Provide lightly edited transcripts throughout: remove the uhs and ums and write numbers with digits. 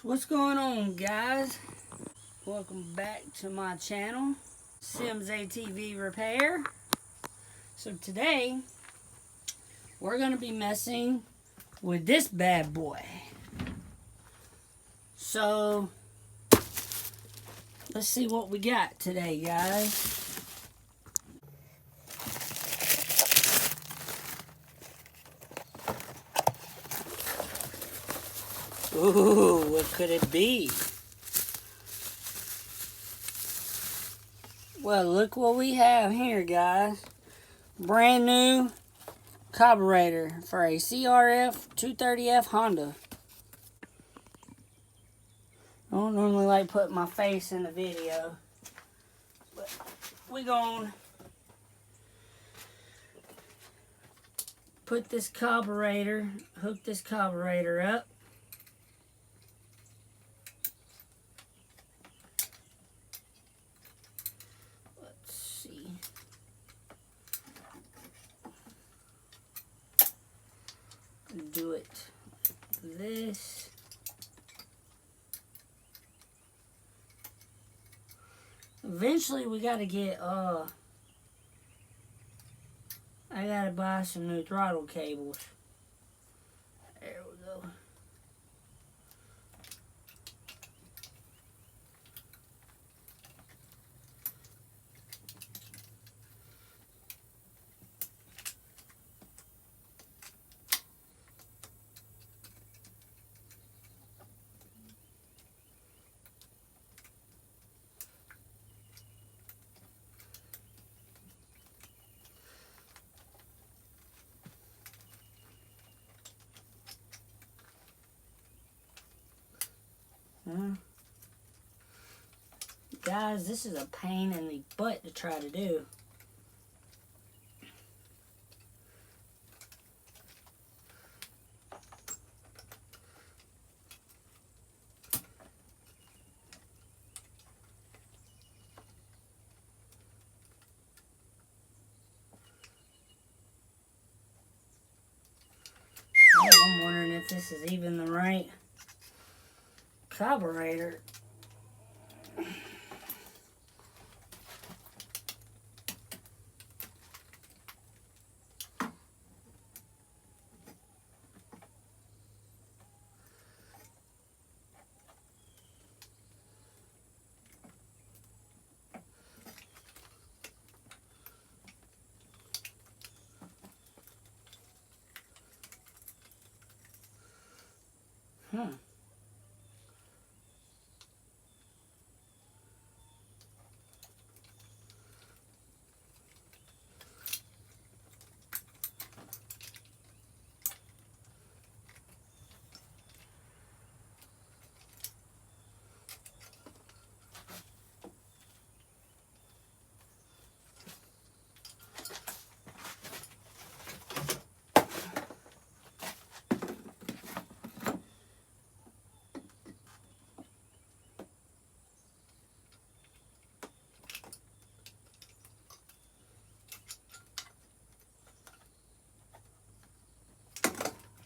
What's going on, guys? Welcome back to my channel, Sims ATV Repair. So today we're going to be messing with this bad boy. So let's see what we got today, guys. Ooh, what could it be? Well, look what we have here, guys. Brand new carburetor for a CRF 230F Honda. I don't normally like putting my face in the video, but we're going to put this carburetor, hook this carburetor up. Do it like this. Eventually we gotta get I gotta buy some new throttle cables. There we go. Guys, this is a pain in the butt to try to do. I'm wondering if this is even the right carburetor.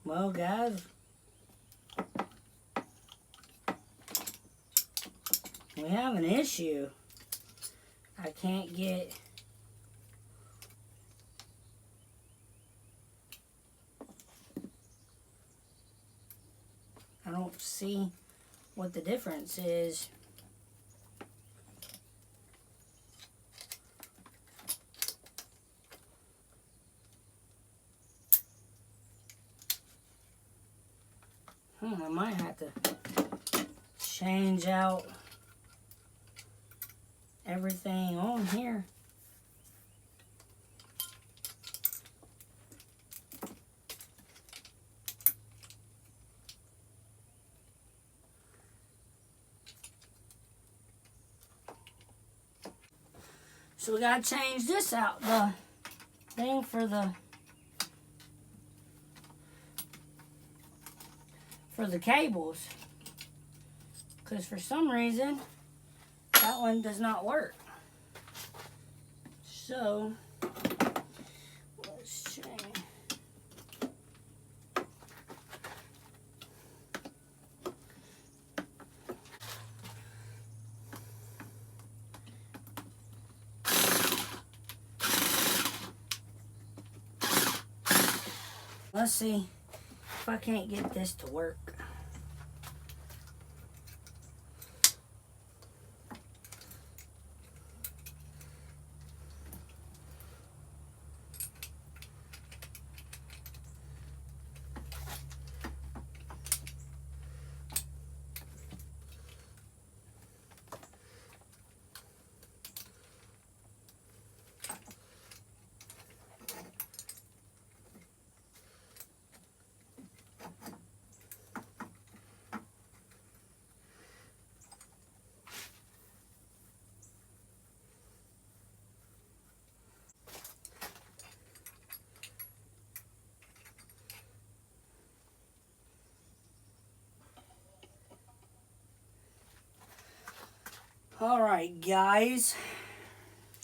Well, guys, we have an issue. I can't get I don't see what the difference is. I might have to change out everything on here. So we gotta change this out, the thing for the cables, because for some reason that one does not work. So let's change. Let's see if I can't get this to work. Alright guys,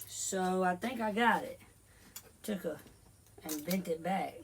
so I think I got it. And bent it back.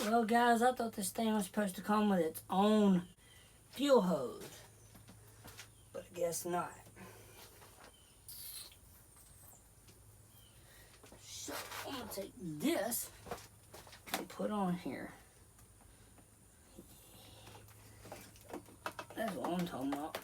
Well, guys, I thought this thing was supposed to come with its own fuel hose, but I guess not. So I'm gonna take this and put on here. That's what I'm talking about.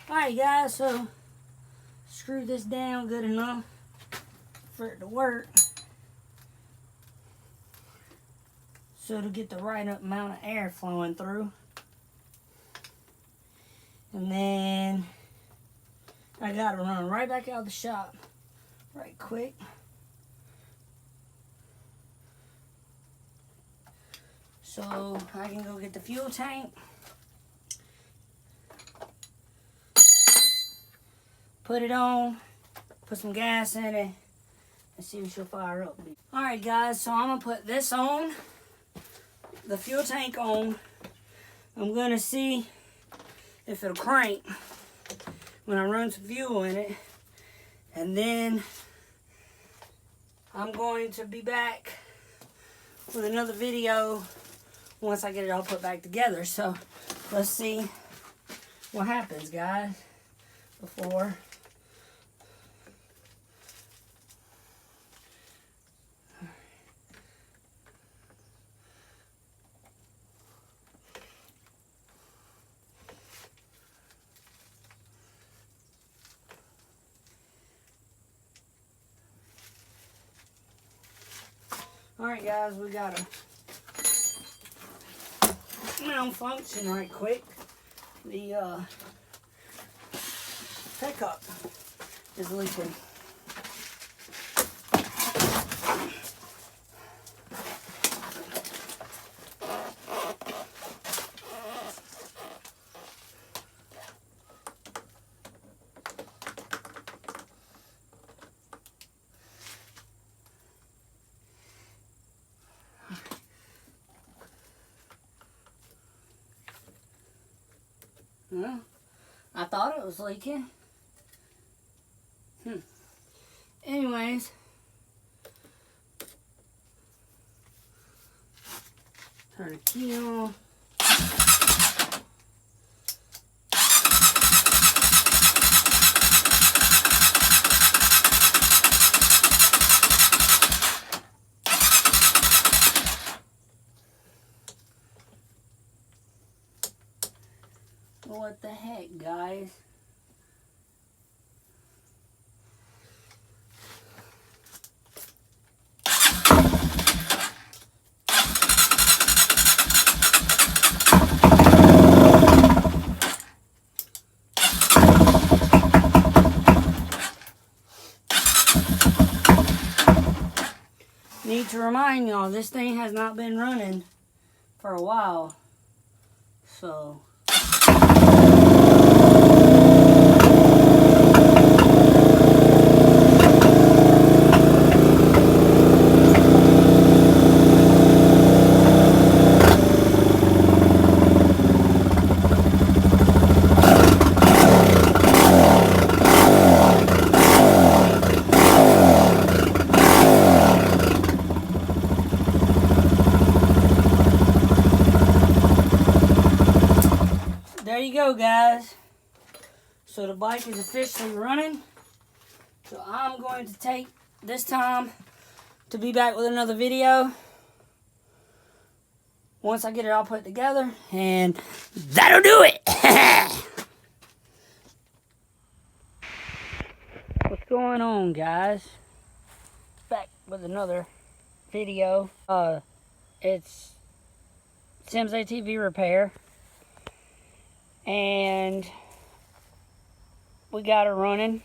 Alright guys, so screw this down good enough for it to work. So to get the right amount of air flowing through. And then I gotta run right back out of the shop right quick. So I can go get the fuel tank. Put it on, put some gas in it, and see if she'll fire up. Alright guys, so I'm gonna put this on, the fuel tank on. I'm gonna see if it'll crank when I run some fuel in it. And then I'm going to be back with another video once I get it all put back together. So let's see what happens, guys, before. Alright guys, we got a malfunction right quick. The pickup is leaking. Well, I thought it was leaking. Anyways, turn the key on. guys. Need to remind y'all, this thing has not been running for a while, so there you go, guys. So the bike is officially running. So I'm going to take this time to be back with another video once I get it all put together, and that'll do it. What's going on, guys? Back with another video. It's Sims ATV repair. And we got her running,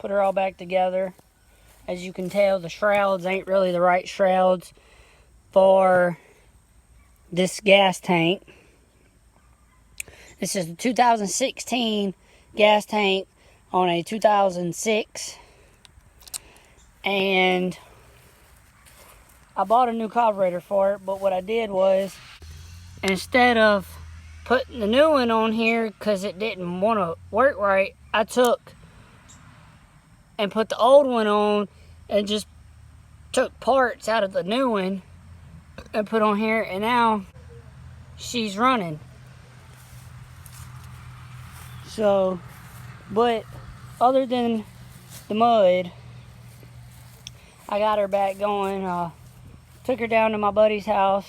put her all back together. As you can tell, the shrouds ain't really the right shrouds for this gas tank. This is a 2016 gas tank on a 2006, and I bought a new carburetor for it, but what I did was, instead of putting the new one on here because it didn't want to work right, I took and put the old one on and just took parts out of the new one and put on here, and now she's running. So, but other than the mud, I got her back going. Took her down to my buddy's house,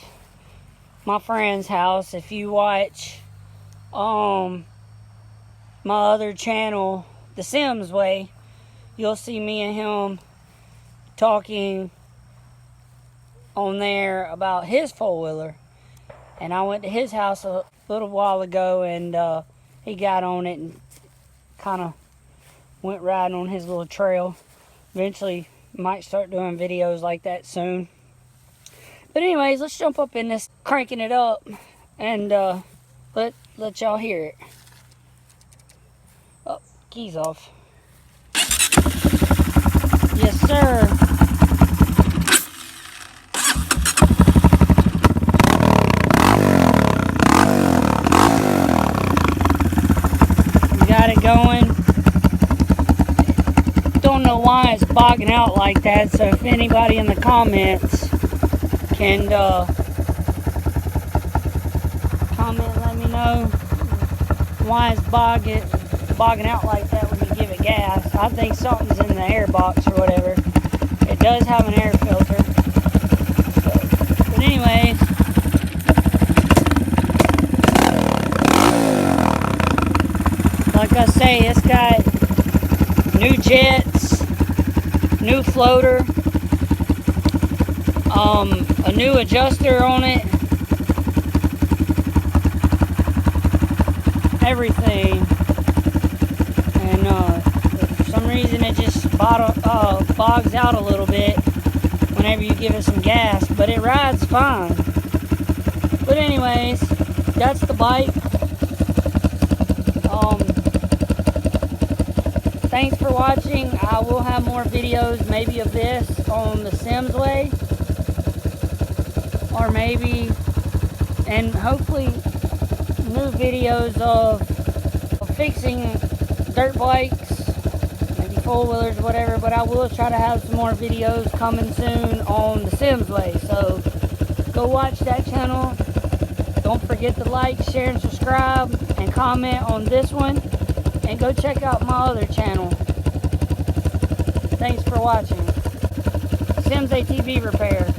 my friend's house. If you watch my other channel, The Sims Way, you'll see me and him talking on there about his four-wheeler. And I went to his house a little while ago, and he got on it and kind of went riding on his little trail. Eventually might start doing videos like that soon. But anyways, let's jump up in this, cranking it up, and let y'all hear it. Oh, keys off. Yes, sir. We got it going. Don't know why it's bogging out like that, so if anybody in the comments can comment, let me know why it's bogging out like that when you give it gas. I think something's in the air box or whatever. It does have an air filter. But anyways, like I say, it's got new jets, new floater, a new adjuster on it, everything. And for some reason it just bogs out a little bit whenever you give it some gas, but it rides fine. But anyways, that's the bike. Thanks for watching. I will have more videos, maybe of this on the Sims Way, or maybe, and hopefully, new videos of fixing dirt bikes, maybe four-wheelers, whatever. But I will try to have some more videos coming soon on the Sims Way. So go watch that channel. Don't forget to like, share, and subscribe, and comment on this one. And go check out my other channel. Thanks for watching. Sims ATV Repair.